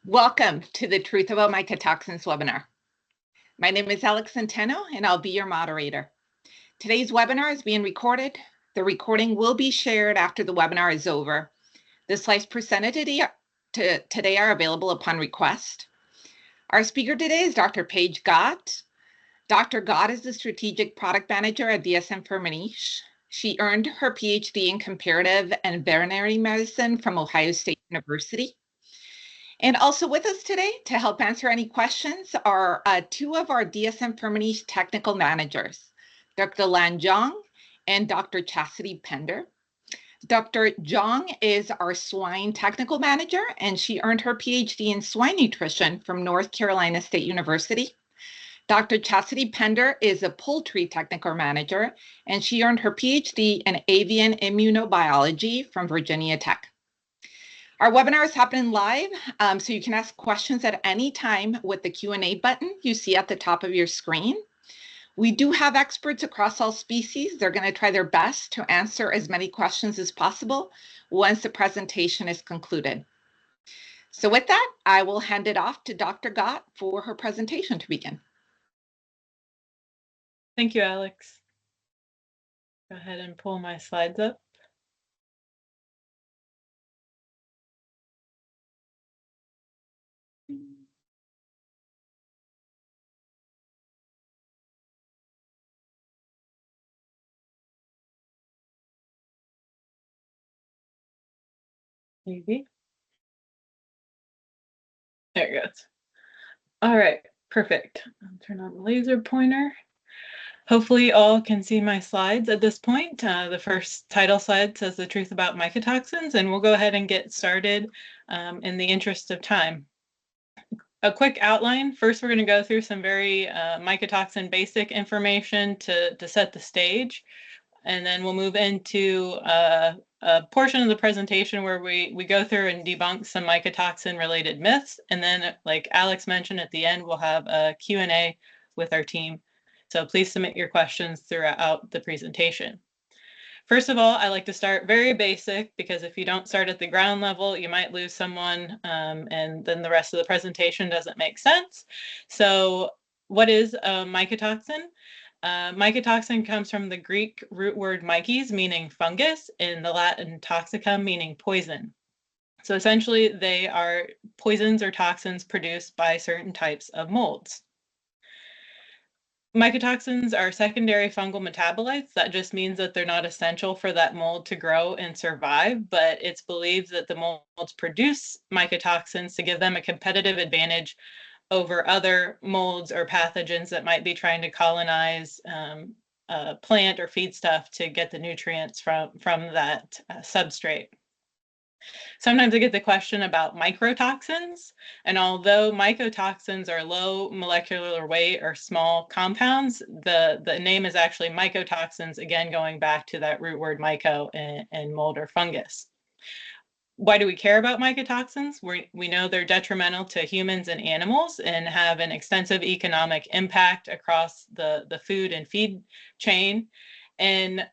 Welcome to the Truth About Mycotoxins webinar. My name is Alex Centeno, and I'll be your moderator. Today's webinar is being recorded. The recording will be shared after the webinar is over. The slides presented today are available upon request. Our speaker today is Dr. Paige Gott. Dr. Gott is the Strategic Product Manager at dsm-firmenich. She earned her PhD in Comparative and Veterinary Medicine from Ohio State University. And also with us today to help answer any questions are two of our dsm-firmenich technical managers, Dr. Lan Zhang and Dr. Chastity Pender. Dr. Zhang is our swine technical manager, and she earned her PhD in swine nutrition from North Carolina State University. Dr. Chastity Pender is a poultry technical manager, and she earned her PhD in avian immunobiology from Virginia Tech. Our webinar is happening live, so you can ask questions at any time with the Q&A button you see at the top of your screen. We do have experts across all species. They're going to try their best to answer as many questions as possible once the presentation is concluded. So with that, I will hand it off to Dr. Gott for her presentation to begin. Thank you, Alex. Go ahead and pull my slides up. Maybe. There it goes. All right, perfect. I'll turn on the laser pointer. Hopefully all can see my slides at this point. The first title slide says the truth about mycotoxins, and we'll go ahead and get started in the interest of time. A quick outline. First, we're going to go through some very mycotoxin basic information to set the stage. And then we'll move into a portion of the presentation where we go through and debunk some mycotoxin related myths. And then, like Alex mentioned, at the end, we'll have a Q&A with our team. So please submit your questions throughout the presentation. First of all, I like to start very basic, because if you don't start at the ground level, you might lose someone, and then the rest of the presentation doesn't make sense. So what is a mycotoxin? Mycotoxin comes from the Greek root word mykes, meaning fungus, and the Latin toxicum, meaning poison. So essentially, they are poisons or toxins produced by certain types of molds. Mycotoxins are secondary fungal metabolites. That just means that they're not essential for that mold to grow and survive, but it's believed that the molds produce mycotoxins to give them a competitive advantage over other molds or pathogens that might be trying to colonize a plant or feedstuff to get the nutrients from that substrate. Sometimes I get the question about microtoxins, and although mycotoxins are low molecular weight or small compounds, the name is actually mycotoxins, again going back to that root word myco and mold or fungus. Why do we care about mycotoxins? We know they're detrimental to humans and animals and have an extensive economic impact across the food and feed chain. And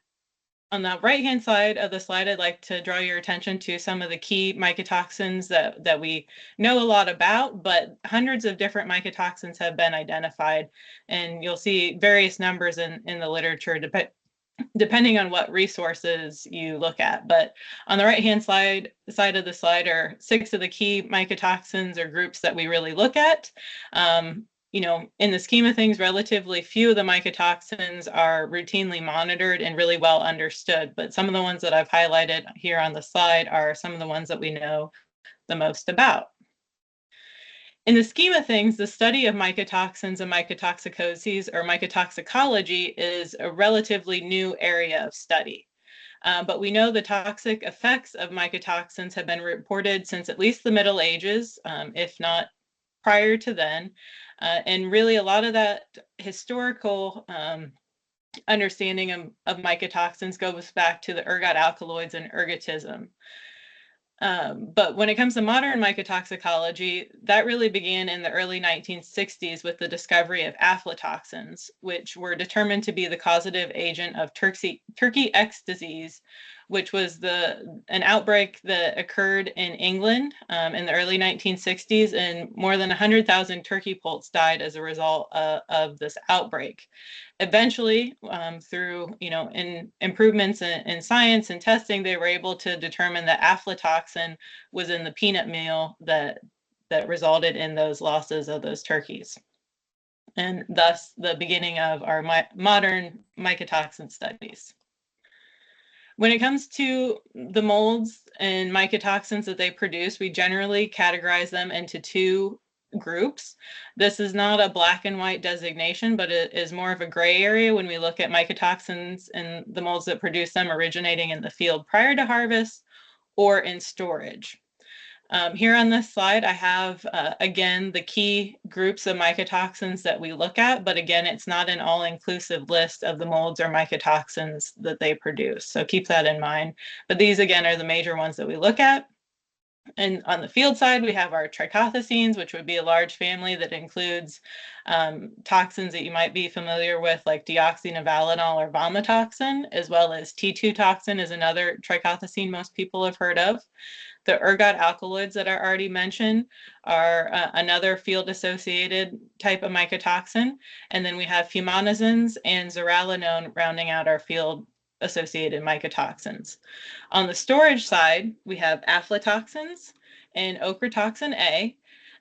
on the right-hand side of the slide, I'd like to draw your attention to some of the key mycotoxins that we know a lot about, but hundreds of different mycotoxins have been identified, and you'll see various numbers in the literature depending on what resources you look at. But on the right-hand side of the slide are 6 of the key mycotoxins or groups that we really look at. You know, in the scheme of things, relatively few of the mycotoxins are routinely monitored and really well understood, but some of the ones that I've highlighted here on the slide are some of the ones that we know the most about. In the scheme of things, the study of mycotoxins and mycotoxicoses, or mycotoxicology, is a relatively new area of study. But we know the toxic effects of mycotoxins have been reported since at least the Middle Ages, if not prior to then. And really a lot of that historical understanding of mycotoxins goes back to the ergot alkaloids and ergotism. But when it comes to modern mycotoxicology, that really began in the early 1960s with the discovery of aflatoxins, which were determined to be the causative agent of turkey X disease, which was an outbreak that occurred in England in the early 1960s, and more than 100,000 turkey poults died as a result of this outbreak. Eventually, through improvements in science and testing, they were able to determine that aflatoxin was in the peanut meal that resulted in those losses of those turkeys, and thus the beginning of our modern mycotoxin studies. When it comes to the molds and mycotoxins that they produce, we generally categorize them into two groups. This is not a black and white designation, but it is more of a gray area when we look at mycotoxins and the molds that produce them originating in the field prior to harvest or in storage. Here on this slide, I have, again, the key groups of mycotoxins that we look at, but again, it's not an all-inclusive list of the molds or mycotoxins that they produce. So keep that in mind. But these, again, are the major ones that we look at. And on the field side, we have our trichothecenes, which would be a large family that includes toxins that you might be familiar with, like deoxynivalenol or vomitoxin, as well as T2 toxin is another trichothecene most people have heard of. The ergot alkaloids that are already mentioned are another field-associated type of mycotoxin. And then we have fumonazins and zearalenone rounding out our field-associated mycotoxins. On the storage side, we have aflatoxins and ochratoxin A.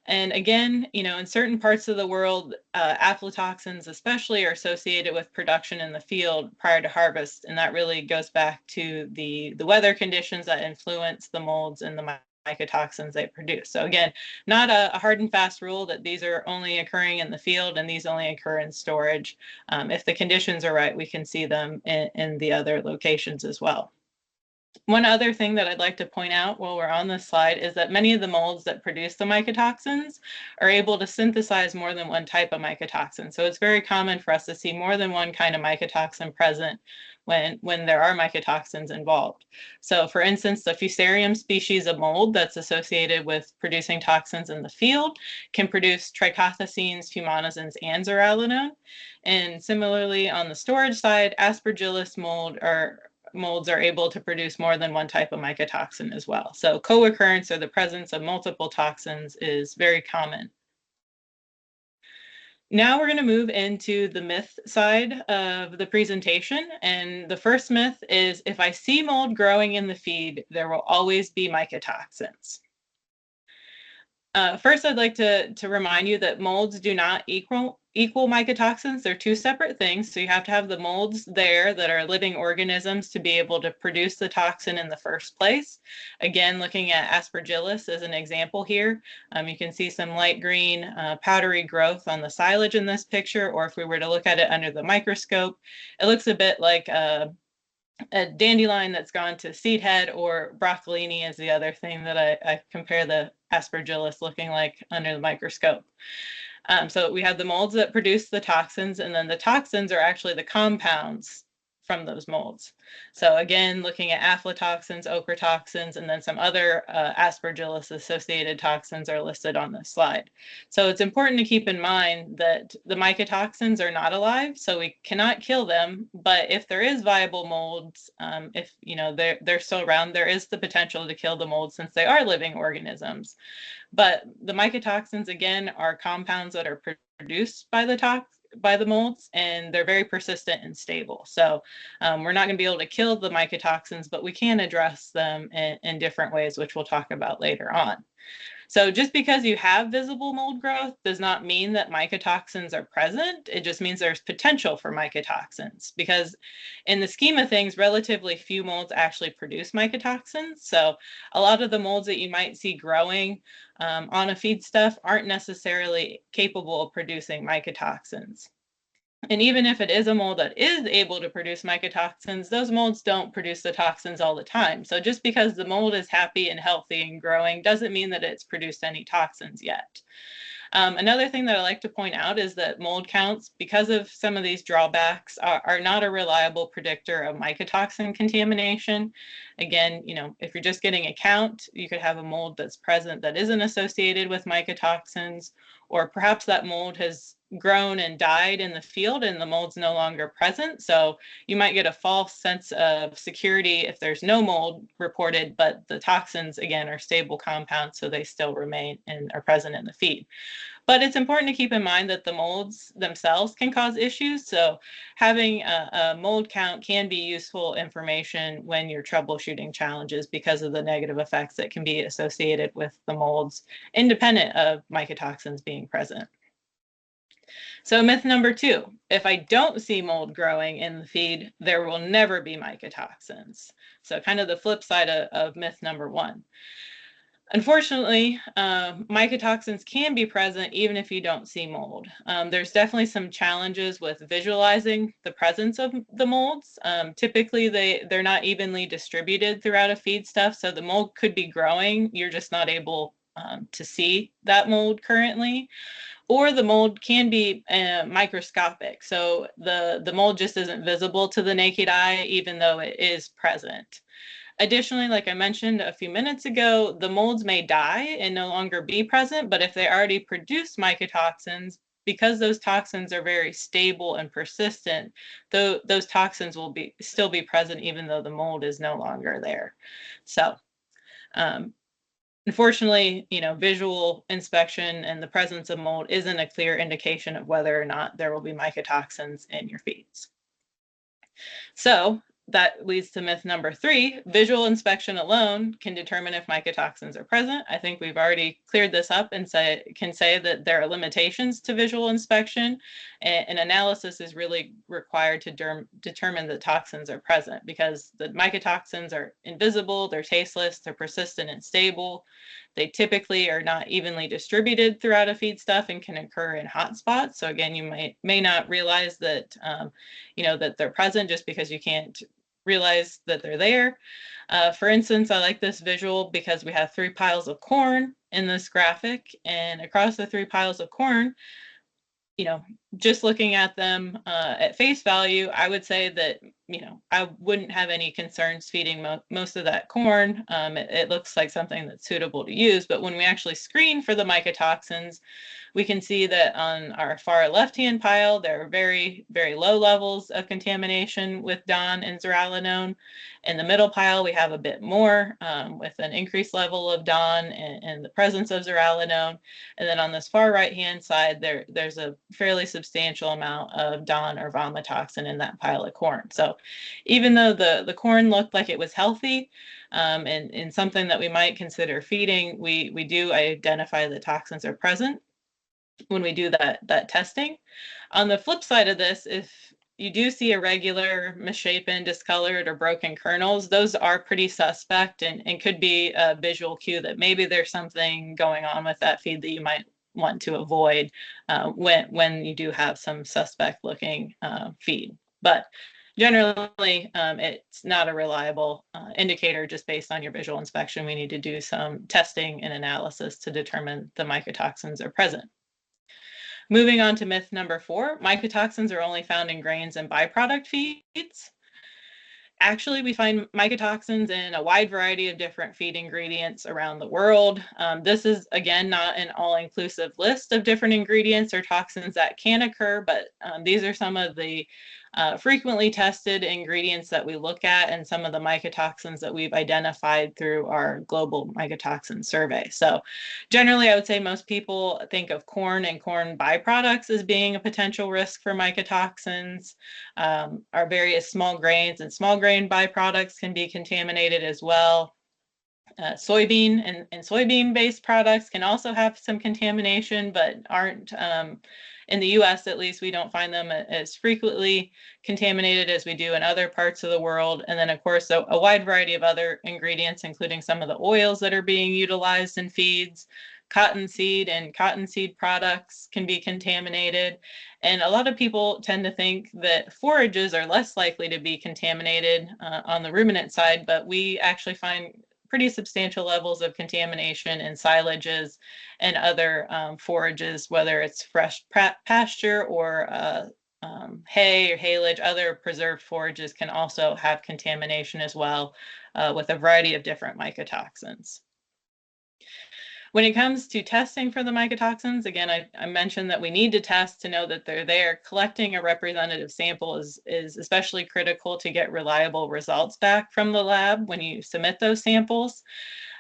And again, in certain parts of the world, aflatoxins especially are associated with production in the field prior to harvest. And that really goes back to the weather conditions that influence the molds and the mycotoxins they produce. So again, not a hard and fast rule that these are only occurring in the field and these only occur in storage. If the conditions are right, we can see them in the other locations as well. One other thing that I'd like to point out while we're on this slide is that many of the molds that produce the mycotoxins are able to synthesize more than one type of mycotoxin. So it's very common for us to see more than one kind of mycotoxin present when there are mycotoxins involved. So for instance, the Fusarium species of mold that's associated with producing toxins in the field can produce trichothecenes, fumonazins, and zearalenone. And similarly, on the storage side, Aspergillus molds are able to produce more than one type of mycotoxin as well. So co-occurrence or the presence of multiple toxins is very common. Now we're going to move into the myth side of the presentation. And the first myth is, if I see mold growing in the feed, there will always be mycotoxins. First, I'd like to remind you that molds do not equal mycotoxins. They're two separate things. So you have to have the molds there that are living organisms to be able to produce the toxin in the first place. Again, looking at Aspergillus as an example here, you can see some light green powdery growth on the silage in this picture, or if we were to look at it under the microscope, it looks a bit like a dandelion that's gone to seed head, or broccolini is the other thing that I compare the Aspergillus looking like under the microscope. So we have the molds that produce the toxins, and then the toxins are actually the compounds from those molds. So again, looking at aflatoxins, ochratoxins, and then some other Aspergillus associated toxins are listed on this slide. So it's important to keep in mind that the mycotoxins are not alive, so we cannot kill them. But if there is viable molds, if they're still around, there is the potential to kill the molds since they are living organisms. But the mycotoxins, again, are compounds that are produced by the molds, and they're very persistent and stable. So we're not going to be able to kill the mycotoxins, but we can address them in different ways, which we'll talk about later on. So just because you have visible mold growth does not mean that mycotoxins are present. It just means there's potential for mycotoxins, because in the scheme of things, relatively few molds actually produce mycotoxins. So a lot of the molds that you might see growing on a feedstuff aren't necessarily capable of producing mycotoxins. And even if it is a mold that is able to produce mycotoxins, those molds don't produce the toxins all the time. So just because the mold is happy and healthy and growing doesn't mean that it's produced any toxins yet. Another thing that I like to point out is that mold counts, because of some of these drawbacks, are not a reliable predictor of mycotoxin contamination. Again, if you're just getting a count, you could have a mold that's present that isn't associated with mycotoxins, or perhaps that mold has grown and died in the field and the mold's no longer present. So you might get a false sense of security if there's no mold reported, but the toxins, again, are stable compounds, so they still remain and are present in the feed. But it's important to keep in mind that the molds themselves can cause issues. So having a mold count can be useful information when you're troubleshooting challenges because of the negative effects that can be associated with the molds, independent of mycotoxins being present. So myth number 2, if I don't see mold growing in the feed, there will never be mycotoxins. So kind of the flip side of myth number 1. Unfortunately, mycotoxins can be present even if you don't see mold. There's definitely some challenges with visualizing the presence of the molds. Typically, they're not evenly distributed throughout a feedstuff, so the mold could be growing. You're just not able to see that mold currently. Or the mold can be microscopic, so the mold just isn't visible to the naked eye, even though it is present. Additionally, like I mentioned a few minutes ago, the molds may die and no longer be present, but if they already produce mycotoxins, because those toxins are very stable and persistent, those toxins will still be present even though the mold is no longer there. So unfortunately, visual inspection and the presence of mold isn't a clear indication of whether or not there will be mycotoxins in your feeds. So that leads to myth number 3. Visual inspection alone can determine if mycotoxins are present. I think we've already cleared this up and can say that there are limitations to visual inspection, and analysis is really required to determine that toxins are present, because the mycotoxins are invisible, they're tasteless, they're persistent and stable. They typically are not evenly distributed throughout a feedstuff and can occur in hot spots. So again, you may not realize that that they're present just because you can't realize that they're there. For instance, I like this visual because we have 3 piles of corn in this graphic, and across the 3 piles of corn, just looking at them at face value, I would say that, I wouldn't have any concerns feeding most of that corn. It looks like something that's suitable to use, but when we actually screen for the mycotoxins, we can see that on our far left-hand pile, there are very, very low levels of contamination with DON and zearalenone. In the middle pile, we have a bit more with an increased level of DON and the presence of zearalenone. And then on this far right-hand side, there's a fairly substantial amount of DON or vomitoxin in that pile of corn. So even though the corn looked like it was healthy and something that we might consider feeding, we do identify that toxins are present when we do that testing. On the flip side of this, if you do see irregular, misshapen, discolored, or broken kernels, those are pretty suspect and could be a visual cue that maybe there's something going on with that feed that you might want to avoid when you do have some suspect looking feed. But generally, it's not a reliable indicator just based on your visual inspection. We need to do some testing and analysis to determine the mycotoxins are present. Moving on to myth number 4, mycotoxins are only found in grains and byproduct feeds. Actually, we find mycotoxins in a wide variety of different feed ingredients around the world. This is, again, not an all-inclusive list of different ingredients or toxins that can occur, but these are some of the frequently tested ingredients that we look at and some of the mycotoxins that we've identified through our global mycotoxin survey. So generally, I would say most people think of corn and corn byproducts as being a potential risk for mycotoxins. Our various small grains and small grain byproducts can be contaminated as well. Soybean and soybean-based products can also have some contamination, but aren't, in the US at least, we don't find them as frequently contaminated as we do in other parts of the world. And then, of course, a wide variety of other ingredients, including some of the oils that are being utilized in feeds. Cottonseed and cottonseed products can be contaminated. And a lot of people tend to think that forages are less likely to be contaminated on the ruminant side, but we actually find pretty substantial levels of contamination in silages and other forages, whether it's fresh pasture or hay or haylage. Other preserved forages can also have contamination as well with a variety of different mycotoxins. When it comes to testing for the mycotoxins, again, I mentioned that we need to test to know that they're there. Collecting a representative sample is especially critical to get reliable results back from the lab when you submit those samples.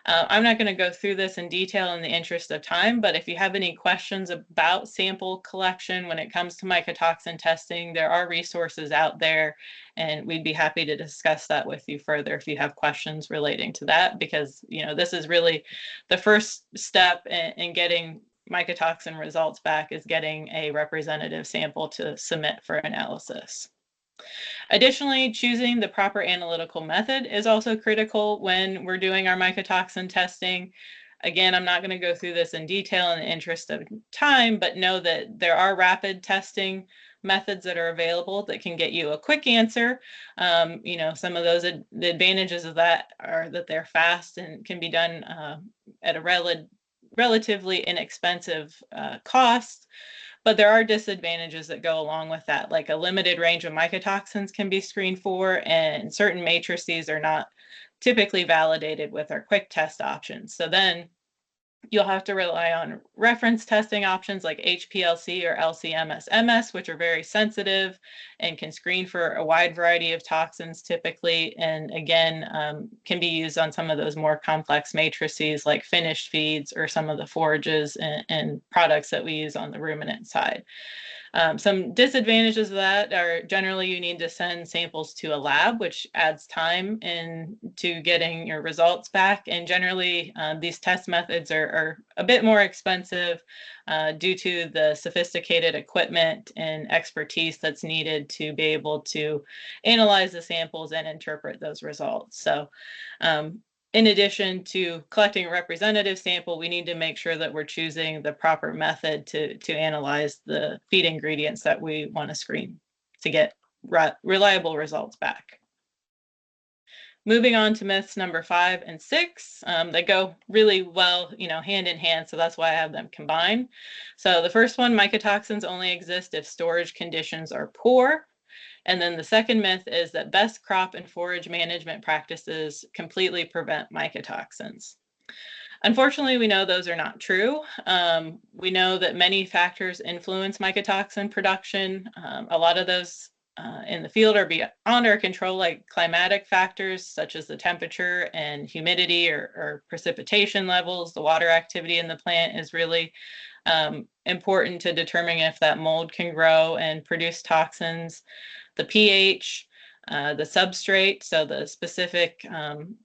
I'm not going to go through this in detail in the interest of time, but if you have any questions about sample collection when it comes to mycotoxin testing, there are resources out there, and we'd be happy to discuss that with you further if you have questions relating to that, because this is really the first step in getting mycotoxin results back, is getting a representative sample to submit for analysis. Additionally, choosing the proper analytical method is also critical when we're doing our mycotoxin testing. Again, I'm not going to go through this in detail in the interest of time, but know that there are rapid testing methods that are available that can get you a quick answer. Some of those, the advantages of that are that they're fast and can be done at a relatively inexpensive cost. But there are disadvantages that go along with that, like a limited range of mycotoxins can be screened for, and certain matrices are not typically validated with our quick test options. So then you'll have to rely on reference testing options like HPLC or LC-MS-MS, which are very sensitive and can screen for a wide variety of toxins typically, and again, can be used on some of those more complex matrices like finished feeds or some of the forages and products that we use on the ruminant side. Some disadvantages of that are generally you need to send samples to a lab, which adds time into getting your results back. And generally, these test methods are a bit more expensive due to the sophisticated equipment and expertise that's needed to be able to analyze the samples and interpret those results. So in addition to collecting a representative sample, we need to make sure that we're choosing the proper method to analyze the feed ingredients that we want to screen to get reliable results back. Moving on to myths number 5 and 6, they go really well, hand in hand, so that's why I have them combined. So the first one, mycotoxins only exist if storage conditions are poor. And then the second myth is that best crop and forage management practices completely prevent mycotoxins. Unfortunately, we know those are not true. We know that many factors influence mycotoxin production. A lot of those in the field are beyond our control, like climatic factors such as the temperature and humidity or precipitation levels. The water activity in the plant is really important to determining if that mold can grow and produce toxins. The pH, the substrate, so the specific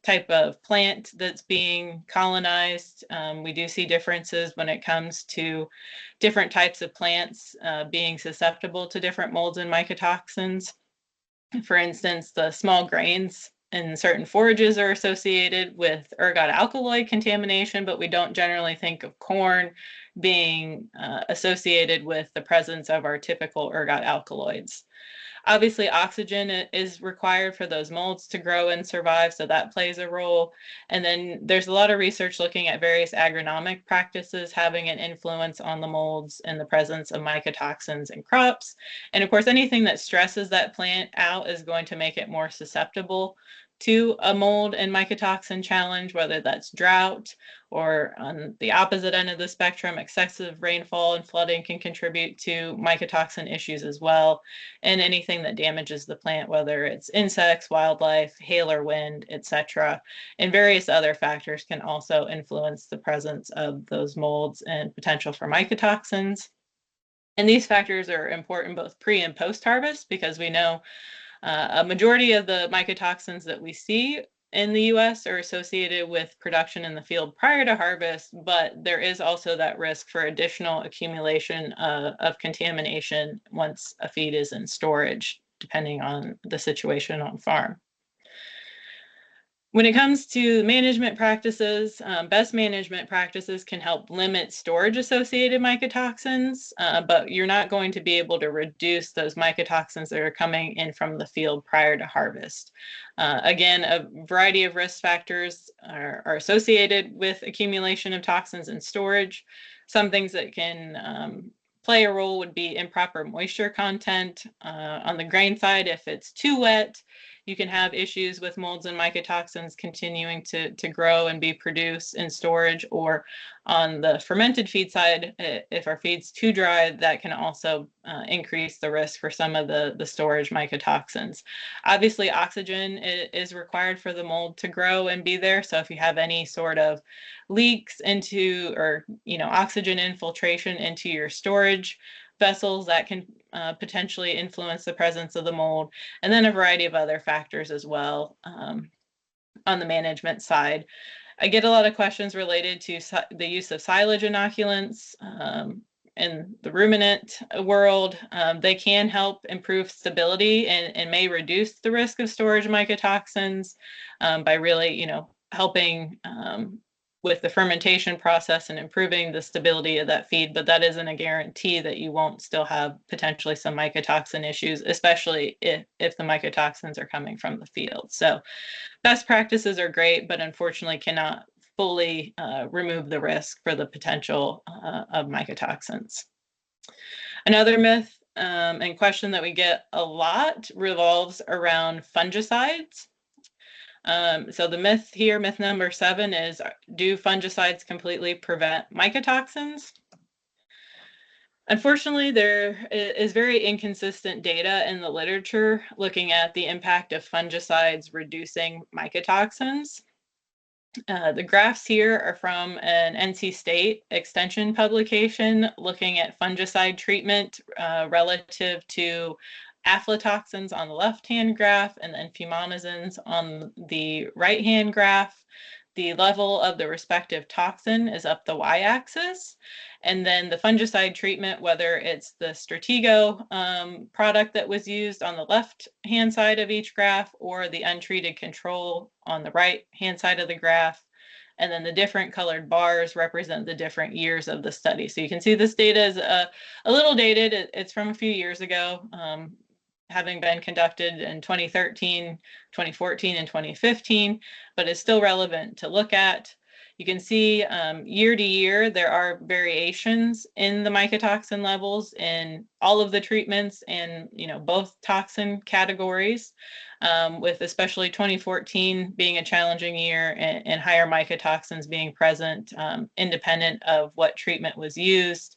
type of plant that's being colonized. We do see differences when it comes to different types of plants being susceptible to different molds and mycotoxins. For instance, the small grains in certain forages are associated with ergot alkaloid contamination, but we don't generally think of corn being associated with the presence of our typical ergot alkaloids. Obviously, oxygen is required for those molds to grow and survive, so that plays a role. And then there's a lot of research looking at various agronomic practices having an influence on the molds and the presence of mycotoxins in crops. And of course, anything that stresses that plant out is going to make it more susceptible to a mold and mycotoxin challenge, whether that's drought or on the opposite end of the spectrum, excessive rainfall and flooding can contribute to mycotoxin issues as well. And anything that damages the plant, whether it's insects, wildlife, hail or wind, etc. And various other factors can also influence the presence of those molds and potential for mycotoxins. And these factors are important both pre and post harvest, because we know a majority of the mycotoxins that we see in the US are associated with production in the field prior to harvest, but there is also that risk for additional accumulation of contamination once a feed is in storage, depending on the situation on farm. When it comes to management practices, best management practices can help limit storage-associated mycotoxins, but you're not going to be able to reduce those mycotoxins that are coming in from the field prior to harvest. Again, a variety of risk factors are associated with accumulation of toxins in storage. Some things that can play a role would be improper moisture content. On the grain side, if it's too wet, You can have issues with molds and mycotoxins continuing to grow and be produced in storage, or on the fermented feed side, if our feed's too dry, that can also increase the risk for some of the storage mycotoxins. Obviously, oxygen is required for the mold to grow and be there. So if you have any sort of leaks into, or oxygen infiltration into your storage vessels, that can potentially influence the presence of the mold, and then a variety of other factors as well on the management side. I get a lot of questions related to the use of silage inoculants in the ruminant world. They can help improve stability and may reduce the risk of storage mycotoxins by really, helping with the fermentation process and improving the stability of that feed, but that isn't a guarantee that you won't still have potentially some mycotoxin issues, especially if the mycotoxins are coming from the field. So best practices are great, but unfortunately cannot fully remove the risk for the potential of mycotoxins. Another myth and question that we get a lot revolves around fungicides. So the myth here, myth number 7, is, do fungicides completely prevent mycotoxins? Unfortunately, there is very inconsistent data in the literature looking at the impact of fungicides reducing mycotoxins. The graphs here are from an NC State extension publication looking at fungicide treatment relative to aflatoxins on the left-hand graph and then fumonazins on the right-hand graph. The level of the respective toxin is up the y-axis. And then the fungicide treatment, whether it's the Stratego product that was used on the left-hand side of each graph or the untreated control on the right-hand side of the graph. And then the different colored bars represent the different years of the study. So you can see this data is a little dated. It's from a few years ago, having been conducted in 2013, 2014, and 2015, but it's still relevant to look at. You can see year to year, there are variations in the mycotoxin levels in all of the treatments and both toxin categories, with especially 2014 being a challenging year and higher mycotoxins being present independent of what treatment was used.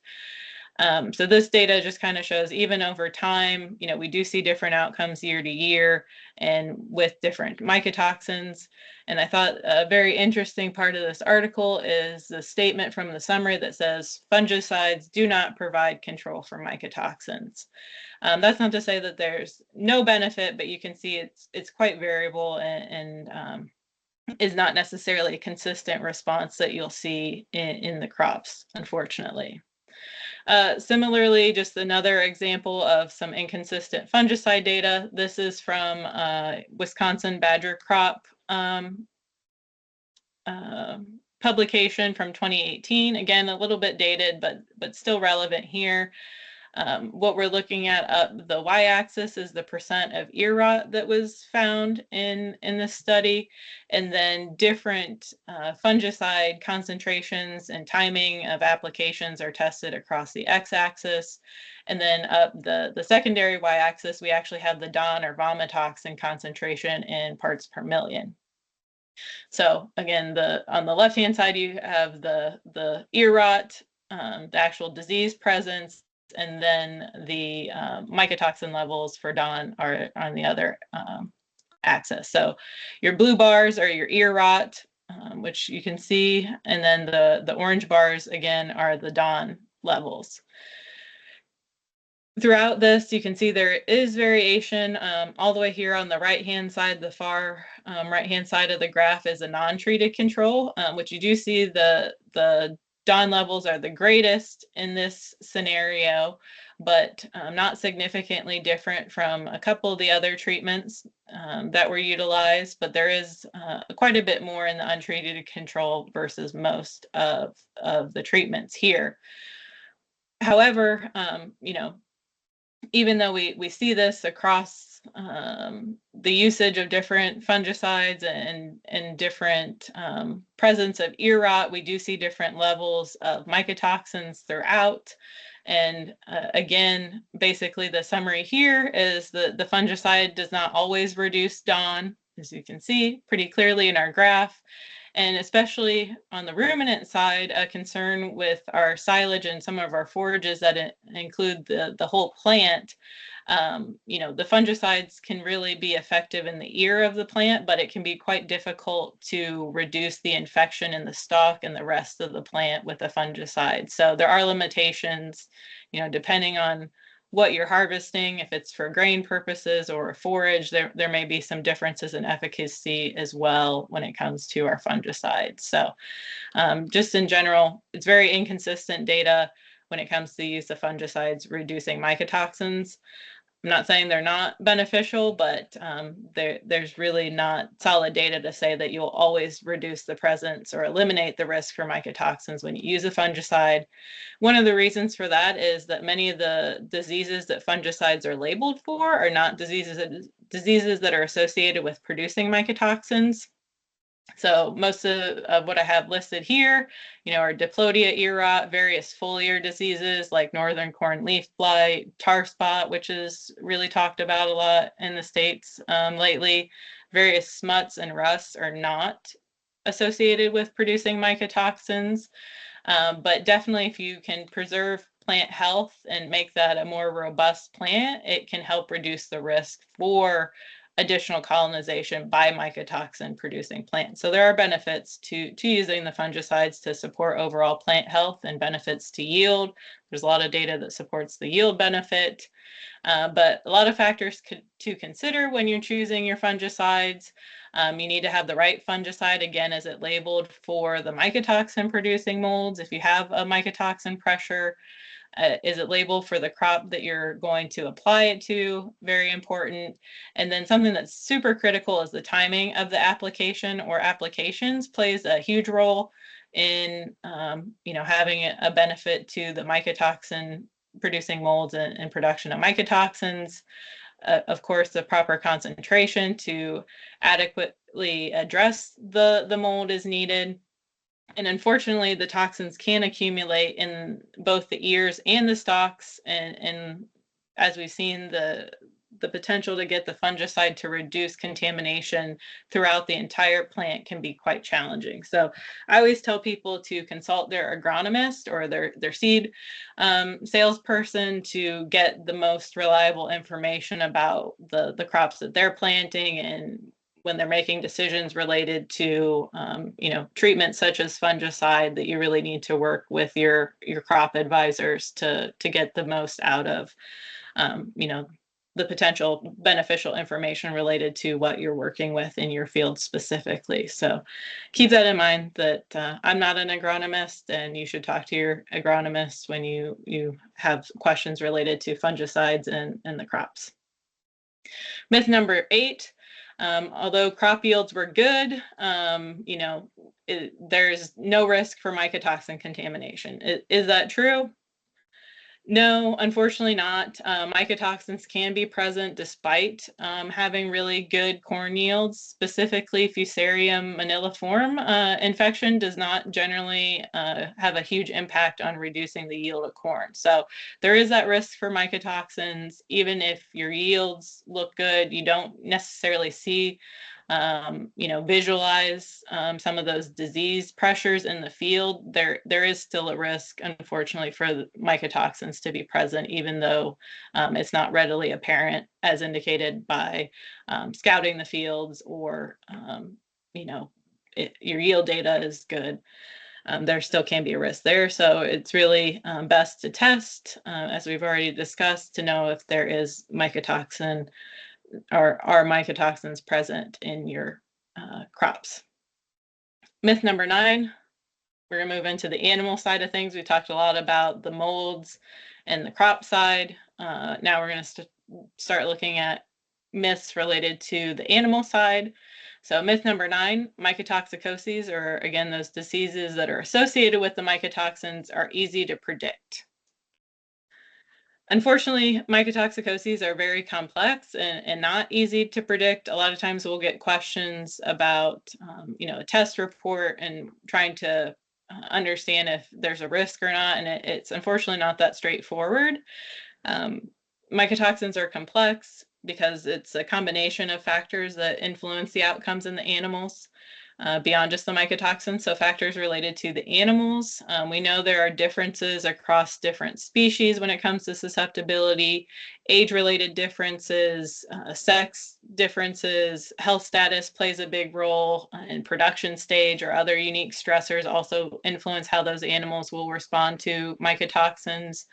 So this data just kind of shows even over time, we do see different outcomes year to year and with different mycotoxins. And I thought a very interesting part of this article is the statement from the summary that says fungicides do not provide control for mycotoxins. That's not to say that there's no benefit, but you can see it's quite variable and is not necessarily a consistent response that you'll see in the crops, unfortunately. Similarly, just another example of some inconsistent fungicide data. This is from Wisconsin badger crop publication from 2018. Again, a little bit dated, but still relevant here. What we're looking at up the y-axis is the percent of ear rot that was found in this study, and then different fungicide concentrations and timing of applications are tested across the x-axis. And then up the secondary y-axis, we actually have the DON or vomitoxin concentration in parts per million. So again, on the left-hand side, you have the ear rot, the actual disease presence, and then the mycotoxin levels for DON are on the other axis. So your blue bars are your ear rot, which you can see, and then the orange bars, again, are the DON levels. Throughout this, you can see there is variation all the way here on the right-hand side. The far right-hand side of the graph is a non-treated control, which you do see the DON levels are the greatest in this scenario, but not significantly different from a couple of the other treatments that were utilized, but there is quite a bit more in the untreated control versus most of the treatments here. However, even though we see this across the usage of different fungicides and different presence of ear rot, we do see different levels of mycotoxins throughout. And again, basically the summary here is that the fungicide does not always reduce DON, as you can see pretty clearly in our graph. And especially on the ruminant side, a concern with our silage and some of our forages that include the whole plant. The fungicides can really be effective in the ear of the plant, but it can be quite difficult to reduce the infection in the stalk and the rest of the plant with a fungicide. So there are limitations, depending on what you're harvesting, if it's for grain purposes or a forage, there may be some differences in efficacy as well when it comes to our fungicides. So just in general, it's very inconsistent data when it comes to the use of fungicides reducing mycotoxins. I'm not saying they're not beneficial, but there's really not solid data to say that you'll always reduce the presence or eliminate the risk for mycotoxins when you use a fungicide. One of the reasons for that is that many of the diseases that fungicides are labeled for are not diseases that are associated with producing mycotoxins. So most of what I have listed here, are diplodia, ear rot, various foliar diseases like northern corn leaf blight, tar spot, which is really talked about a lot in the States lately. Various smuts and rusts are not associated with producing mycotoxins, but definitely if you can preserve plant health and make that a more robust plant, it can help reduce the risk for additional colonization by mycotoxin producing plants. So there are benefits to using the fungicides to support overall plant health and benefits to yield. There's a lot of data that supports the yield benefit, but a lot of factors to consider when you're choosing your fungicides. You need to have the right fungicide. Again, is it labeled for the mycotoxin producing molds? If you have a mycotoxin pressure, is it labeled for the crop that you're going to apply it to? Very important. And then something that's super critical is the timing of the application or applications plays a huge role in having a benefit to the mycotoxin producing molds and production of mycotoxins. Of course, the proper concentration to adequately address the mold is needed. And unfortunately, the toxins can accumulate in both the ears and the stalks. And as we've seen, the potential to get the fungicide to reduce contamination throughout the entire plant can be quite challenging. So I always tell people to consult their agronomist or their seed salesperson to get the most reliable information about the crops that they're planting, and when they're making decisions related to treatments such as fungicide, that you really need to work with your crop advisors to get the most out of the potential beneficial information related to what you're working with in your field specifically. So keep that in mind, that I'm not an agronomist, and you should talk to your agronomist when you have questions related to fungicides and the crops. Myth number 8. Although crop yields were good, there's no risk for mycotoxin contamination. Is that true? No, unfortunately not. Mycotoxins can be present despite having really good corn yields. Specifically, Fusarium maniliform infection does not generally have a huge impact on reducing the yield of corn. So there is that risk for mycotoxins. Even if your yields look good, you don't necessarily see visualize some of those disease pressures in the field. There is still a risk, unfortunately, for the mycotoxins to be present, even though it's not readily apparent, as indicated by scouting the fields or your yield data is good. There still can be a risk there. So it's really best to test, as we've already discussed, to know if there is mycotoxin or are mycotoxins present in your crops. Myth number 9, we're going to move into the animal side of things. We talked a lot about the molds and the crop side. Now we're going to start looking at myths related to the animal side. So myth number 9, mycotoxicoses, or again, those diseases that are associated with the mycotoxins, are easy to predict. Unfortunately, mycotoxicoses are very complex and not easy to predict. A lot of times we'll get questions about, a test report and trying to understand if there's a risk or not, and it's unfortunately not that straightforward. Mycotoxins are complex because it's a combination of factors that influence the outcomes in the animals beyond just the mycotoxins. So factors related to the animals. We know there are differences across different species when it comes to susceptibility, age-related differences, sex differences, health status plays a big role, and production stage or other unique stressors also influence how those animals will respond to mycotoxins.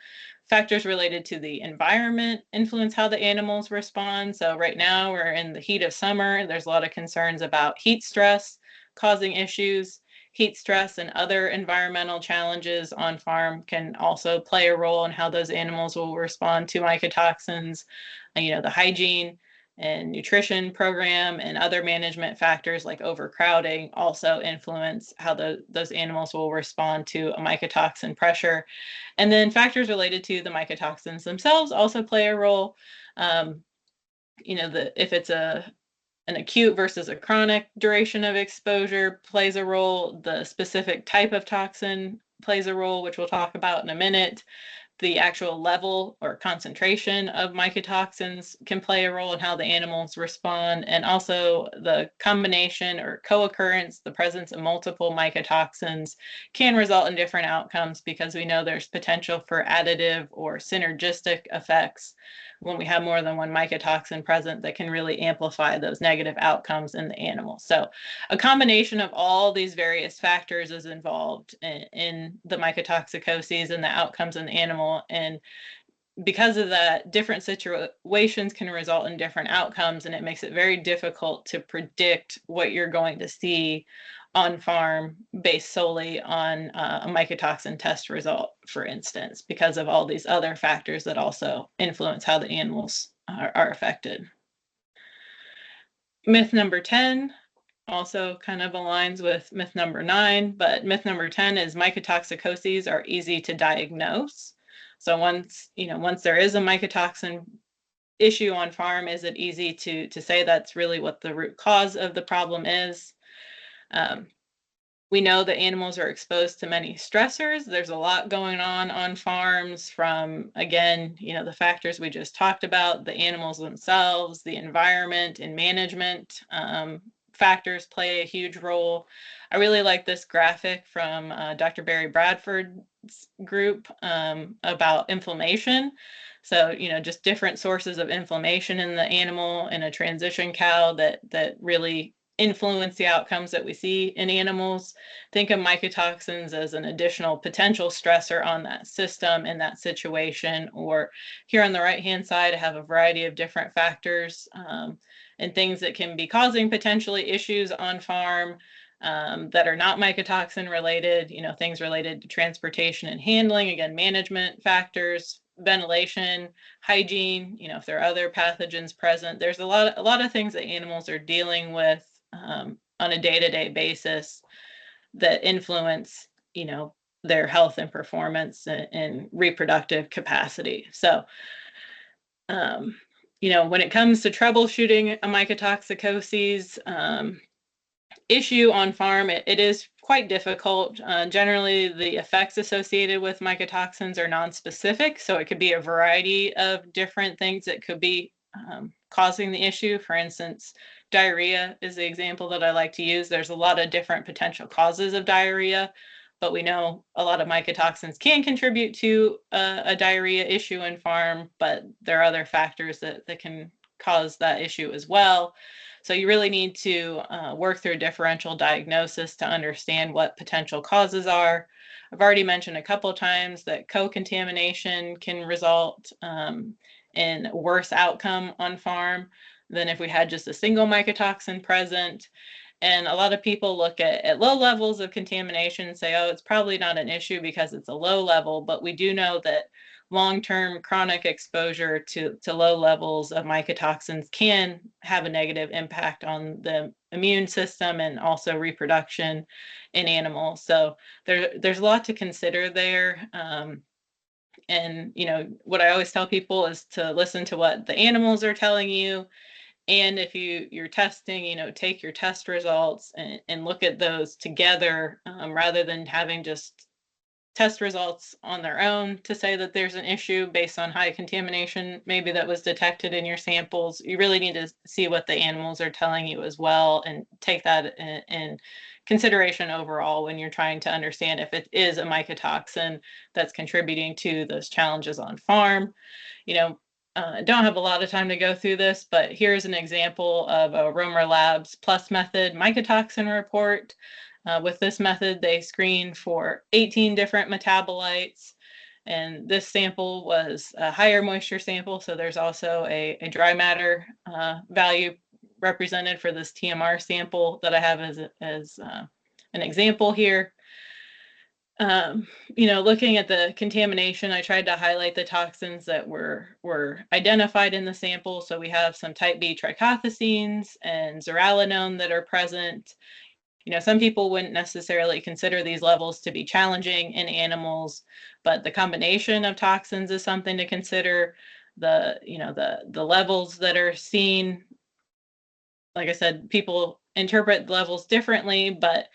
Factors related to the environment influence how the animals respond. So right now we're in the heat of summer. There's a lot of concerns about heat stress causing issues. Heat stress and other environmental challenges on farm can also play a role in how those animals will respond to mycotoxins. The hygiene and nutrition program and other management factors like overcrowding also influence how those animals will respond to a mycotoxin pressure. And then factors related to the mycotoxins themselves also play a role. If it's an acute versus a chronic duration of exposure plays a role. The specific type of toxin plays a role, which we'll talk about in a minute. The actual level or concentration of mycotoxins can play a role in how the animals respond, and also the combination or co-occurrence, the presence of multiple mycotoxins can result in different outcomes because we know there's potential for additive or synergistic effects when we have more than one mycotoxin present that can really amplify those negative outcomes in the animal. So a combination of all these various factors is involved in the mycotoxicoses and the outcomes in the animal. And because of that, different situations can result in different outcomes, and it makes it very difficult to predict what you're going to see on farm based solely on a mycotoxin test result, for instance, because of all these other factors that also influence how the animals are affected. Myth number 10 also kind of aligns with myth number 9, but myth number 10 is mycotoxicoses are easy to diagnose. So once there is a mycotoxin issue on farm, is it easy to say that's really what the root cause of the problem is? We know that animals are exposed to many stressors. There's a lot going on farms from, again, the factors we just talked about, the animals themselves, the environment and management factors play a huge role. I really like this graphic from Dr. Barry Bradford's group about inflammation. So, just different sources of inflammation in the animal in a transition cow that really influence the outcomes that we see in animals. Think of mycotoxins as an additional potential stressor on that system in that situation. Or here on the right-hand side, I have a variety of different factors and things that can be causing potentially issues on farm that are not mycotoxin related, things related to transportation and handling, again, management factors, ventilation, hygiene, if there are other pathogens present. There's a lot of things that animals are dealing with on a day-to-day basis that influence, their health and performance and reproductive capacity. So, when it comes to troubleshooting a mycotoxicoses issue on farm, it is quite difficult. Generally, the effects associated with mycotoxins are nonspecific, so it could be a variety of different things that could be causing the issue. For instance, diarrhea is the example that I like to use. There's a lot of different potential causes of diarrhea, but we know a lot of mycotoxins can contribute to a diarrhea issue in farm, but there are other factors that can cause that issue as well. So you really need to work through differential diagnosis to understand what potential causes are. I've already mentioned a couple of times that co-contamination can result in worse outcome on farm than if we had just a single mycotoxin present. And a lot of people look at low levels of contamination and say, oh, it's probably not an issue because it's a low level, but we do know that long-term chronic exposure to low levels of mycotoxins can have a negative impact on the immune system and also reproduction in animals. So there's a lot to consider there. And what I always tell people is to listen to what the animals are telling you And if you're testing, take your test results and look at those together, rather than having just test results on their own to say that there's an issue based on high contamination maybe that was detected in your samples. You really need to see what the animals are telling you as well, and take that in consideration overall when you're trying to understand if it is a mycotoxin that's contributing to those challenges on farm. Don't have a lot of time to go through this, but here's an example of a Romer Labs Plus method mycotoxin report. With this method, they screened for 18 different metabolites, and this sample was a higher moisture sample, so there's also a dry matter value represented for this TMR sample that I have as an example here. Looking at the contamination, I tried to highlight the toxins that were identified in the sample. So we have some type B trichothecenes and zearalenone that are present. Some people wouldn't necessarily consider these levels to be challenging in animals, but the combination of toxins is something to consider. The levels that are seen, like I said, people interpret levels differently, but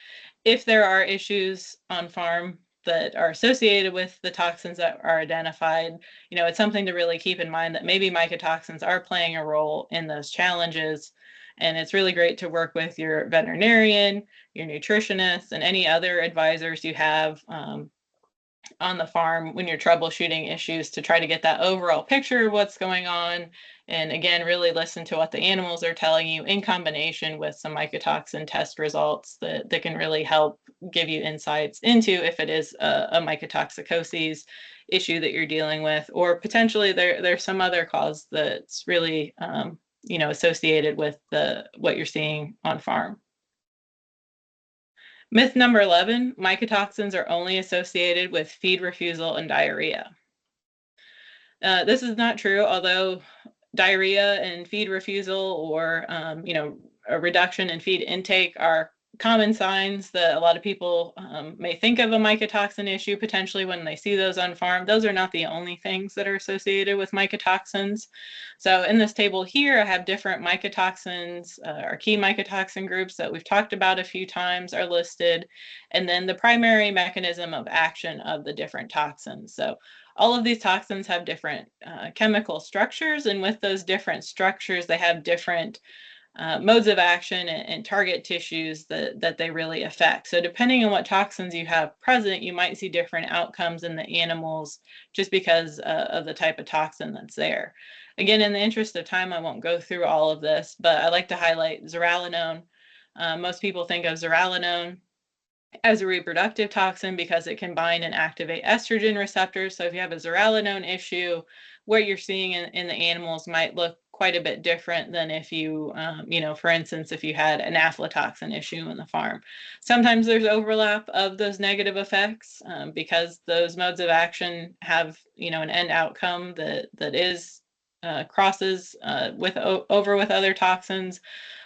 if there are issues on farm that are associated with the toxins that are identified, it's something to really keep in mind that maybe mycotoxins are playing a role in those challenges. And it's really great to work with your veterinarian, your nutritionist, and any other advisors you have on the farm when you're troubleshooting issues, to try to get that overall picture of what's going on. And again, really listen to what the animals are telling you in combination with some mycotoxin test results that can really help give you insights into if it is a mycotoxicoses issue that you're dealing with, or potentially there's some other cause that's really associated with what you're seeing on farm. Myth number 11, mycotoxins are only associated with feed refusal and diarrhea. This is not true, although diarrhea and feed refusal, or a reduction in feed intake, are common signs that a lot of people may think of a mycotoxin issue potentially when they see those on farm. Those are not the only things that are associated with mycotoxins. So in this table here, I have different mycotoxins. Our key mycotoxin groups that we've talked about a few times are listed, and then the primary mechanism of action of the different toxins. So all of these toxins have different chemical structures, and with those different structures, they have different modes of action and target tissues that they really affect. So depending on what toxins you have present, you might see different outcomes in the animals just because of the type of toxin that's there. Again, in the interest of time, I won't go through all of this, but I like to highlight zearalenone. Most people think of zearalenone as a reproductive toxin because it can bind and activate estrogen receptors. So if you have a zearalenone issue, what you're seeing in the animals might look quite a bit different than if you, for instance, if you had an aflatoxin issue in the farm. Sometimes there's overlap of those negative effects because those modes of action have, an end outcome that is crosses over with other toxins.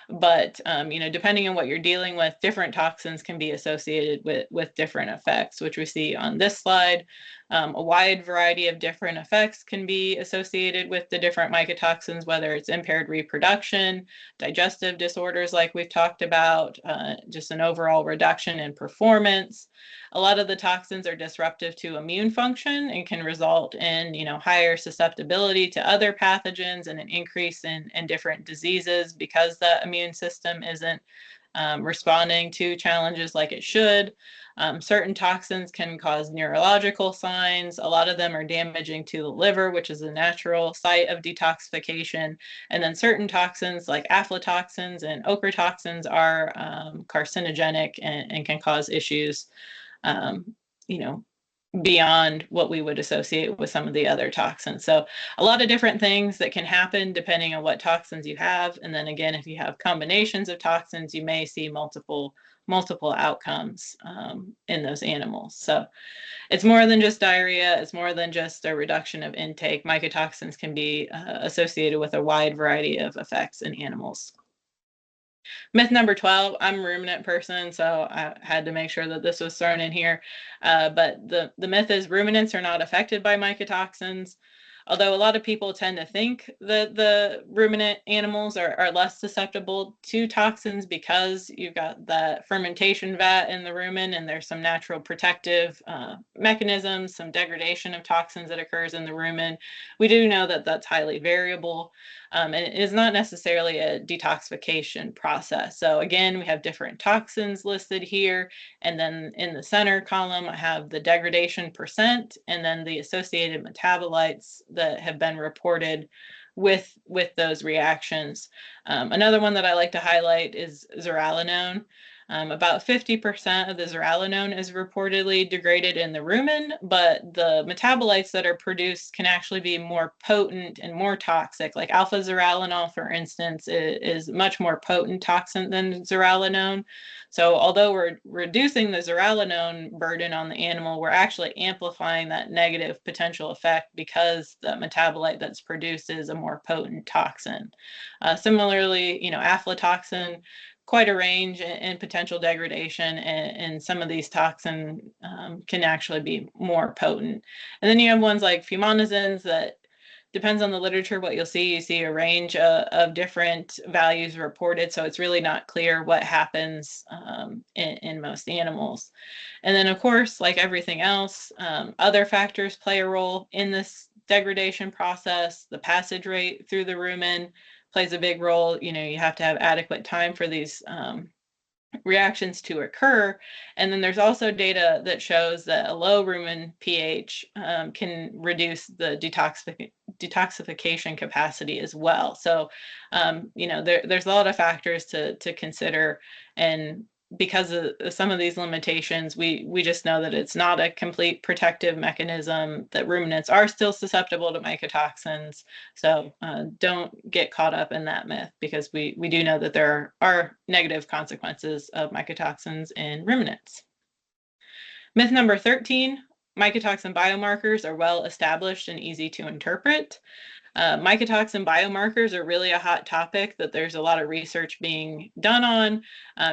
But depending on what you're dealing with, different toxins can be associated with different effects, which we see on this slide. A wide variety of different effects can be associated with the different mycotoxins, whether it's impaired reproduction, digestive disorders like we've talked about, just an overall reduction in performance. A lot of the toxins are disruptive to immune function and can result in, higher susceptibility to other pathogens and an increase in different diseases because the immune system isn't responding to challenges like it should. Certain toxins can cause neurological signs. A lot of them are damaging to the liver, which is a natural site of detoxification. And then certain toxins like aflatoxins and ochratoxins are carcinogenic and can cause issues, beyond what we would associate with some of the other toxins. So a lot of different things that can happen depending on what toxins you have. And then again, if you have combinations of toxins, you may see multiple outcomes in those animals. So it's more than just diarrhea. It's more than just a reduction of intake. Mycotoxins can be associated with a wide variety of effects in animals. Myth number 12, I'm a ruminant person, so I had to make sure that this was thrown in here. But the myth is ruminants are not affected by mycotoxins. although a lot of people tend to think that the ruminant animals are less susceptible to toxins because you've got that fermentation vat in the rumen and there's some natural protective mechanisms, some degradation of toxins that occurs in the rumen. We do know that that's highly variable. And it is not necessarily a detoxification process. So again, we have different toxins listed here. And then in the center column, I have the degradation percent and then the associated metabolites that have been reported with those reactions. Another one that I like to highlight is zearalenone. About 50% of the zearalenone is reportedly degraded in the rumen, but the metabolites that are produced can actually be more potent and more toxic. Like alpha zearalenol, for instance, is much more potent toxin than zearalenone. So although we're reducing the zearalenone burden on the animal, we're actually amplifying that negative potential effect because the metabolite that's produced is a more potent toxin. Similarly, aflatoxin, quite a range in potential degradation, and some of these toxins can actually be more potent. And then you have ones like fumonazins that depends on the literature what you'll see. You see a range of different values reported, so it's really not clear what happens in most animals. And then, of course, like everything else, other factors play a role in this degradation process. The passage rate through the rumen plays a big role. You have to have adequate time for these reactions to occur. And then there's also data that shows that a low rumen pH can reduce the detoxification capacity as well. So, there's a lot of factors to consider. And because of some of these limitations, we just know that it's not a complete protective mechanism, that ruminants are still susceptible to mycotoxins. So don't get caught up in that myth, because we do know that there are negative consequences of mycotoxins in ruminants. Myth number 13, mycotoxin biomarkers are well established and easy to interpret. Mycotoxin biomarkers are really a hot topic that there's a lot of research being done on.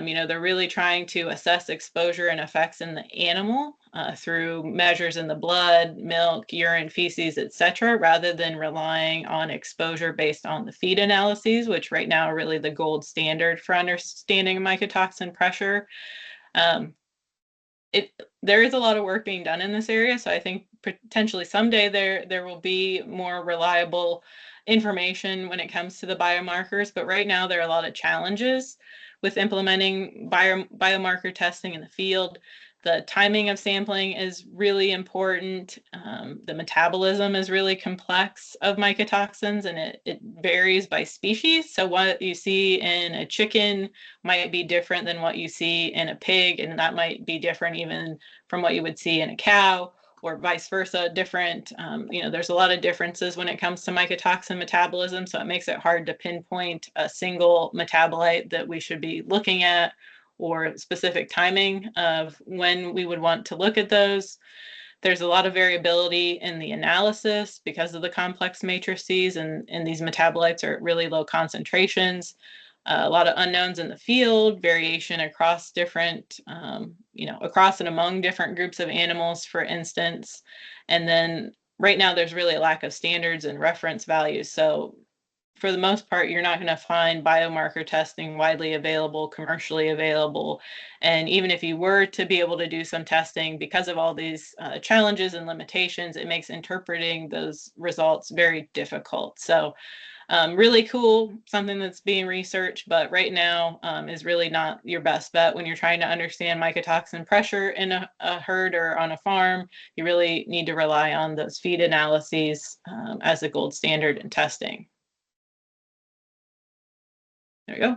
They're really trying to assess exposure and effects in the animal through measures in the blood, milk, urine, feces, etc., rather than relying on exposure based on the feed analyses, which right now are really the gold standard for understanding mycotoxin pressure. There is a lot of work being done in this area, so I think potentially someday there will be more reliable information when it comes to the biomarkers, but right now there are a lot of challenges with implementing biomarker testing in the field. The timing of sampling is really important. The metabolism is really complex of mycotoxins, and it varies by species. So what you see in a chicken might be different than what you see in a pig, and that might be different even from what you would see in a cow, or vice versa, different. There's a lot of differences when it comes to mycotoxin metabolism, so it makes it hard to pinpoint a single metabolite that we should be looking at, or specific timing of when we would want to look at those. There's a lot of variability in the analysis because of the complex matrices, and these metabolites are at really low concentrations. A lot of unknowns in the field, variation across different, across and among different groups of animals, for instance. And then right now there's really a lack of standards and reference values. So for the most part, you're not going to find biomarker testing widely available, commercially available. And even if you were to be able to do some testing, because of all these challenges and limitations, it makes interpreting those results very difficult. So really cool, something that's being researched, but right now is really not your best bet when you're trying to understand mycotoxin pressure in a herd or on a farm. You really need to rely on those feed analyses as the gold standard in testing. There we go.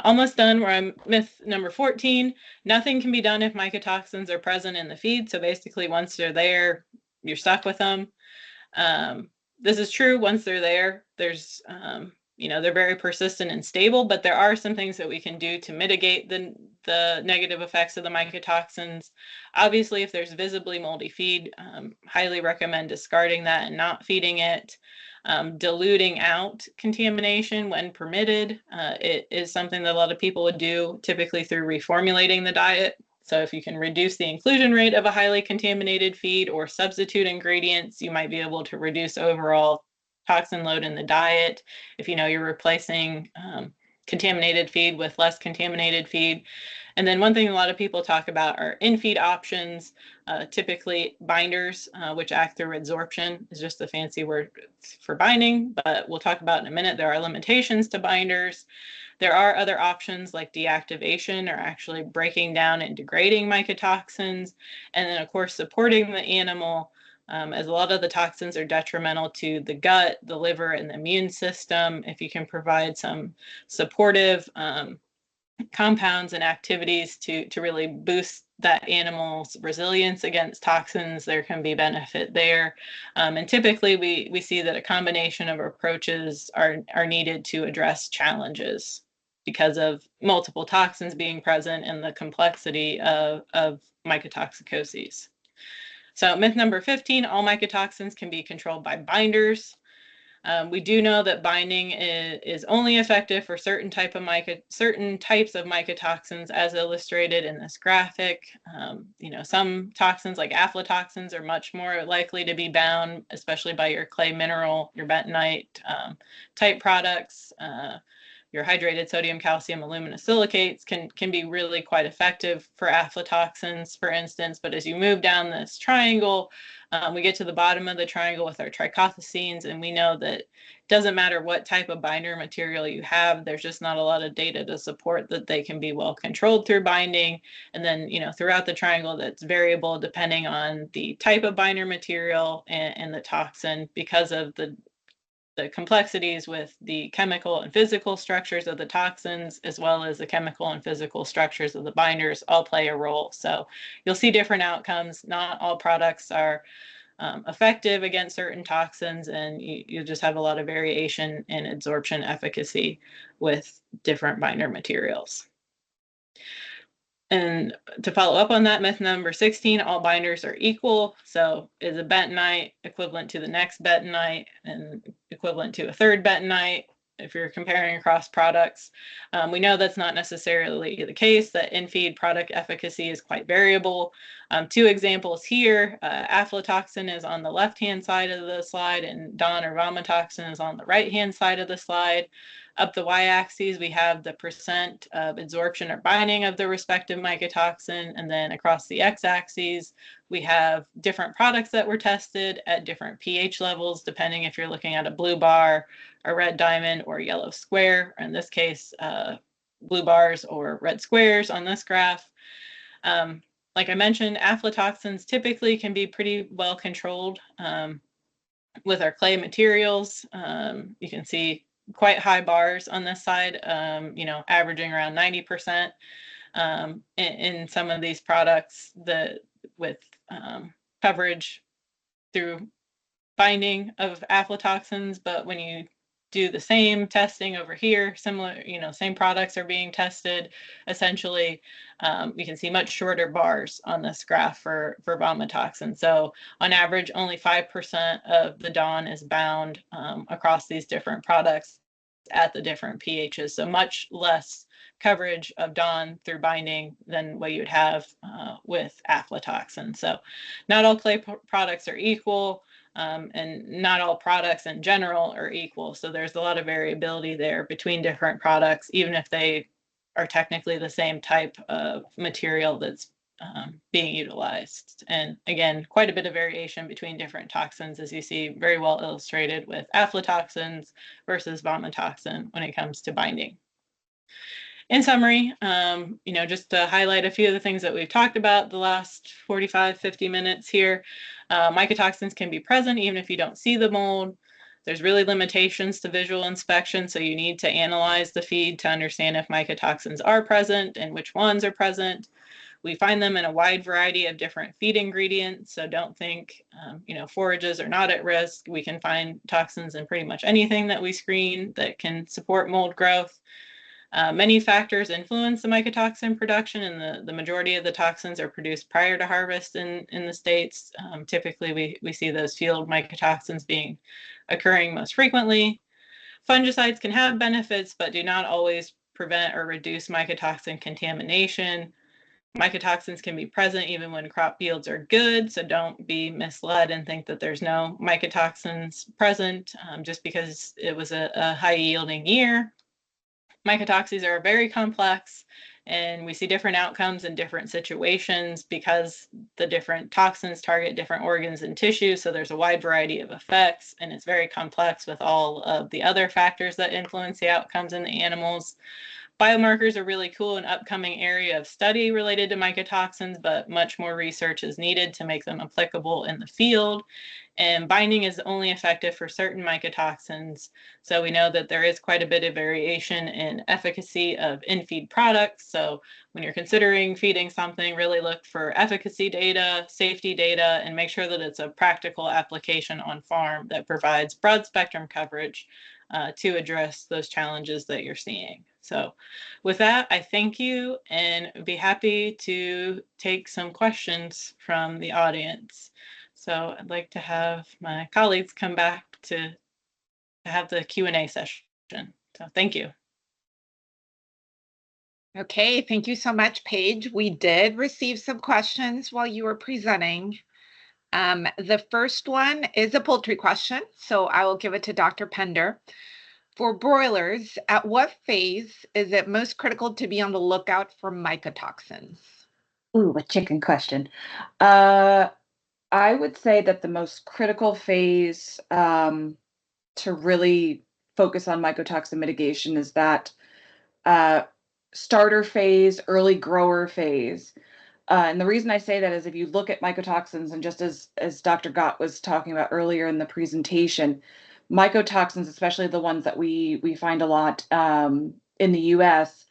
Almost done. Where I'm myth number 14. Nothing can be done if mycotoxins are present in the feed. So basically, once they're there, you're stuck with them. This is true. Once they're there, there's, they're very persistent and stable, but there are some things that we can do to mitigate the negative effects of the mycotoxins. Obviously, if there's visibly moldy feed, highly recommend discarding that and not feeding it. Diluting out contamination when permitted. It is something that a lot of people would do, typically through reformulating the diet. So if you can reduce the inclusion rate of a highly contaminated feed or substitute ingredients, you might be able to reduce overall toxin load in the diet. If you know you're replacing contaminated feed with less contaminated feed. And then one thing a lot of people talk about are in-feed options, typically binders, which act through adsorption is just a fancy word for binding, but we'll talk about in a minute. There are limitations to binders. There are other options like deactivation or actually breaking down and degrading mycotoxins. And then of course, supporting the animal, as a lot of the toxins are detrimental to the gut, the liver, and the immune system. If you can provide some supportive compounds and activities to really boost that animal's resilience against toxins, there can be benefit there. And typically we see that a combination of approaches are needed to address challenges because of multiple toxins being present and the complexity of mycotoxicoses. So myth number 15, all mycotoxins can be controlled by binders. We do know that binding is only effective for certain types of mycotoxins, as illustrated in this graphic. Some toxins like aflatoxins are much more likely to be bound, especially by your clay mineral, your bentonite type products. Your hydrated sodium, calcium, aluminosilicates can be really quite effective for aflatoxins, for instance. But as you move down this triangle, we get to the bottom of the triangle with our trichothecenes, and we know that it doesn't matter what type of binder material you have, there's just not a lot of data to support that they can be well controlled through binding. And then, throughout the triangle, that's variable depending on the type of binder material and the toxin, because of the complexities with the chemical and physical structures of the toxins, as well as the chemical and physical structures of the binders, all play a role. So you'll see different outcomes. Not all products are effective against certain toxins, and you just have a lot of variation in adsorption efficacy with different binder materials. And to follow up on that, myth number 16, all binders are equal. So is a bentonite equivalent to the next bentonite and equivalent to a third bentonite if you're comparing across products? We know that's not necessarily the case, that in-feed product efficacy is quite variable. Two examples here, aflatoxin is on the left-hand side of the slide and DON or vomitoxin is on the right-hand side of the slide. Up the y-axis, we have the percent of adsorption or binding of the respective mycotoxin, and then across the x-axis, we have different products that were tested at different pH levels, depending if you're looking at a blue bar, a red diamond, or a yellow square, or in this case, blue bars or red squares on this graph. Like I mentioned, aflatoxins typically can be pretty well controlled with our clay materials. You can see quite high bars on this side, averaging around 90% in some of these products with coverage through binding of aflatoxins. But when you do the same testing over here, similar, same products are being tested, essentially, you can see much shorter bars on this graph for vomitoxin. So on average, only 5% of the DON is bound across these different products at the different pHs. So much less coverage of DON through binding than what you'd have with aflatoxin. So not all clay products are equal. And not all products in general are equal. So there's a lot of variability there between different products, even if they are technically the same type of material that's being utilized. And again, quite a bit of variation between different toxins, as you see very well illustrated with aflatoxins versus vomitoxin when it comes to binding. In summary, just to highlight a few of the things that we've talked about the last 45, 50 minutes here, mycotoxins can be present even if you don't see the mold. There's really limitations to visual inspection, so you need to analyze the feed to understand if mycotoxins are present and which ones are present. We find them in a wide variety of different feed ingredients, so don't think, forages are not at risk. We can find toxins in pretty much anything that we screen that can support mold growth. Many factors influence the mycotoxin production, and the majority of the toxins are produced prior to harvest in the States. Typically, we see those field mycotoxins occurring most frequently. Fungicides can have benefits, but do not always prevent or reduce mycotoxin contamination. Mycotoxins can be present even when crop yields are good, so don't be misled and think that there's no mycotoxins present just because it was a high-yielding year. Mycotoxins are very complex, and we see different outcomes in different situations because the different toxins target different organs and tissues, so there's a wide variety of effects, and it's very complex with all of the other factors that influence the outcomes in the animals. Biomarkers are really cool, an upcoming area of study related to mycotoxins, but much more research is needed to make them applicable in the field. And binding is only effective for certain mycotoxins. So we know that there is quite a bit of variation in efficacy of in-feed products. So when you're considering feeding something, really look for efficacy data, safety data, and make sure that it's a practical application on farm that provides broad spectrum coverage to address those challenges that you're seeing. So with that, I thank you and be happy to take some questions from the audience. So I'd like to have my colleagues come back to have the Q&A session. So thank you. Okay, thank you so much, Paige. We did receive some questions while you were presenting. The first one is a poultry question, so I will give it to Dr. Pender. For broilers, at what phase is it most critical to be on the lookout for mycotoxins? Ooh, a chicken question. I would say that the most critical phase to really focus on mycotoxin mitigation is that uh, starter phase, early grower phase. And the reason I say that is if you look at mycotoxins, and just as Dr. Gott was talking about earlier in the presentation, mycotoxins, especially the ones that we find a lot in the U.S.,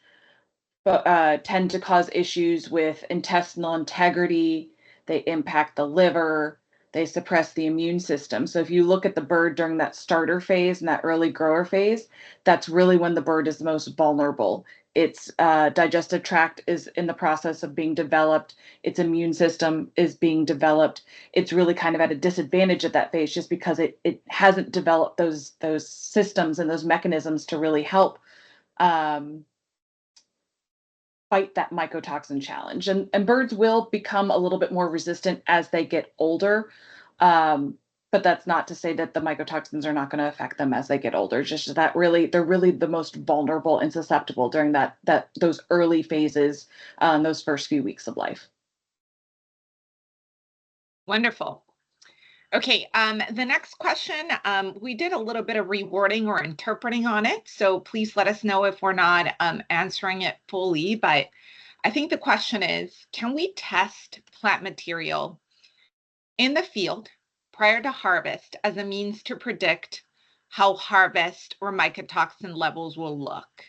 tend to cause issues with intestinal integrity. They impact the liver. They suppress the immune system. So if you look at the bird during that starter phase and that early grower phase, that's really when the bird is most vulnerable. Its digestive tract is in the process of being developed. Its immune system is being developed. It's really kind of at a disadvantage at that phase just because it hasn't developed those systems and those mechanisms to really help fight that mycotoxin challenge. And birds will become a little bit more resistant as they get older. But that's not to say that the mycotoxins are not going to affect them as they get older. Just that they're really the most vulnerable and susceptible during those early phases, those first few weeks of life. Wonderful. Okay, the next question, we did a little bit of rewording or interpreting on it, so please let us know if we're not answering it fully, but I think the question is, can we test plant material in the field prior to harvest as a means to predict how harvest or mycotoxin levels will look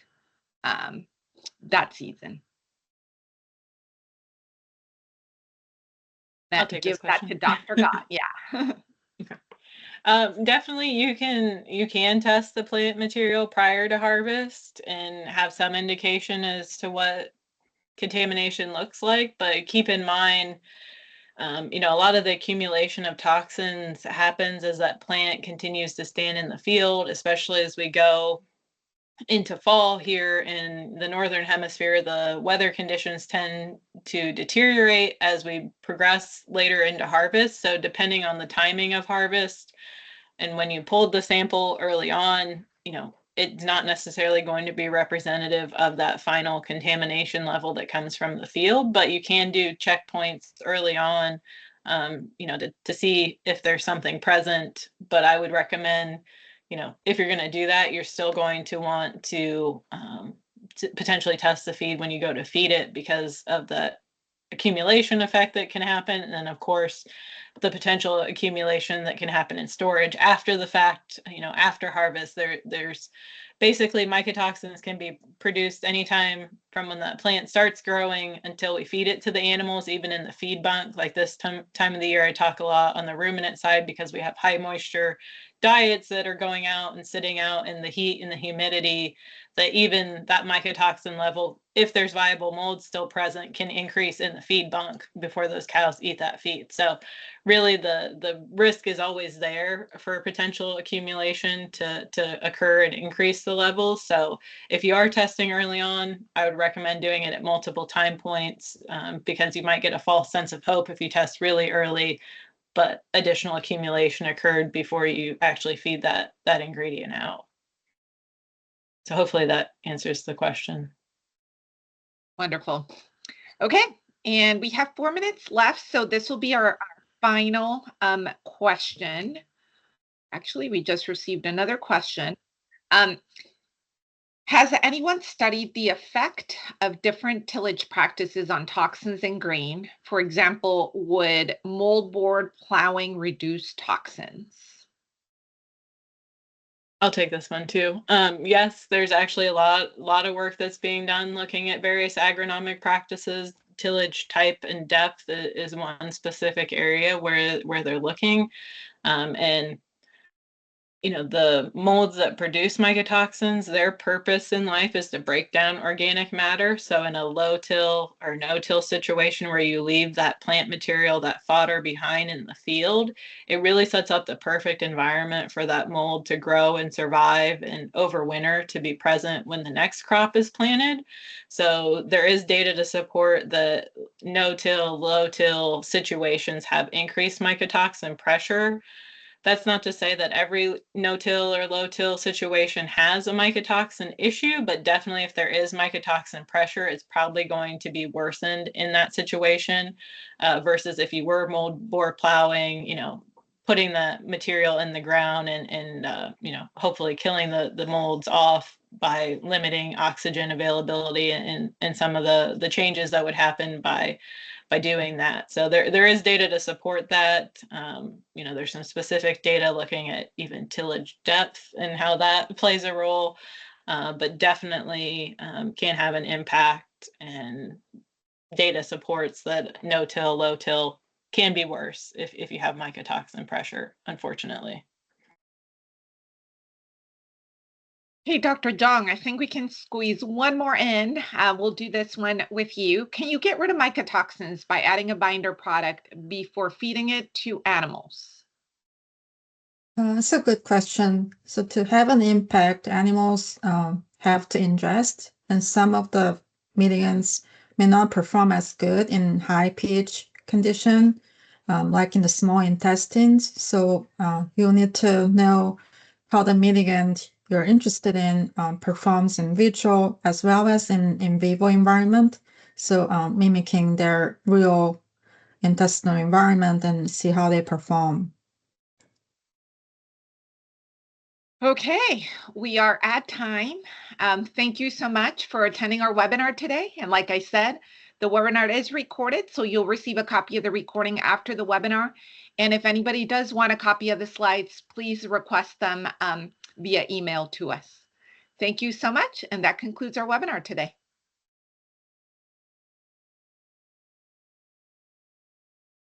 that season? I'll take Give this question. that to Dr. Gott. Yeah. Okay. Definitely you can test the plant material prior to harvest and have some indication as to what contamination looks like, but keep in mind, a lot of the accumulation of toxins happens as that plant continues to stand in the field, especially as we go into fall here in the northern hemisphere. The weather conditions tend to deteriorate as we progress later into harvest. So depending on the timing of harvest and when you pulled the sample early on, it's not necessarily going to be representative of that final contamination level that comes from the field, but you can do checkpoints early on, to see if there's something present. But I would recommend, if you're going to do that, you're still going to want to potentially test the feed when you go to feed it because of the accumulation effect that can happen. And then of course, the potential accumulation that can happen in storage after the fact, after harvest. There's basically mycotoxins can be produced anytime from when the plant starts growing until we feed it to the animals, even in the feed bunk. Like this time of the year, I talk a lot on the ruminant side because we have high moisture diets that are going out and sitting out in the heat and the humidity, that even that mycotoxin level, if there's viable mold still present, can increase in the feed bunk before those cows eat that feed. So really the risk is always there for potential accumulation to occur and increase the levels. So if you are testing early on, I would recommend doing it at multiple time points because you might get a false sense of hope if you test really early, but additional accumulation occurred before you actually feed that ingredient out. So hopefully that answers the question. Wonderful. Okay, and we have 4 minutes left, so this will be our final question. Actually, we just received another question. Has anyone studied the effect of different tillage practices on toxins in grain? For example, would moldboard plowing reduce toxins? I'll take this one too. Yes, there's actually a lot of work that's being done looking at various agronomic practices. Tillage type and depth is one specific area where they're looking, and the molds that produce mycotoxins, their purpose in life is to break down organic matter. So in a low-till or no-till situation where you leave that plant material, that fodder behind in the field, it really sets up the perfect environment for that mold to grow and survive and overwinter to be present when the next crop is planted. So there is data to support that no-till, low-till situations have increased mycotoxin pressure. That's not to say that every no-till or low-till situation has a mycotoxin issue, but definitely if there is mycotoxin pressure, it's probably going to be worsened in that situation versus if you were moldboard plowing, putting the material in the ground and hopefully killing the molds off by limiting oxygen availability and some of the changes that would happen by doing that. So there is data to support that. There's some specific data looking at even tillage depth and how that plays a role, but definitely can have an impact, and data supports that no-till, low-till can be worse if you have mycotoxin pressure, unfortunately. Hey, Dr. Dong, I think we can squeeze one more in. We'll do this one with you. Can you get rid of mycotoxins by adding a binder product before feeding it to animals? That's a good question. So to have an impact, animals have to ingest, and some of the mitigants may not perform as good in high pH condition, like in the small intestines. So you need to know how the mitigant you're interested in performs in vitro as well as in vivo environment. So mimicking their real intestinal environment and see how they perform. Okay, we are at time. Thank you so much for attending our webinar today. And like I said, the webinar is recorded, so you'll receive a copy of the recording after the webinar. And if anybody does want a copy of the slides, please request them via email to us. Thank you so much, and that concludes our webinar today.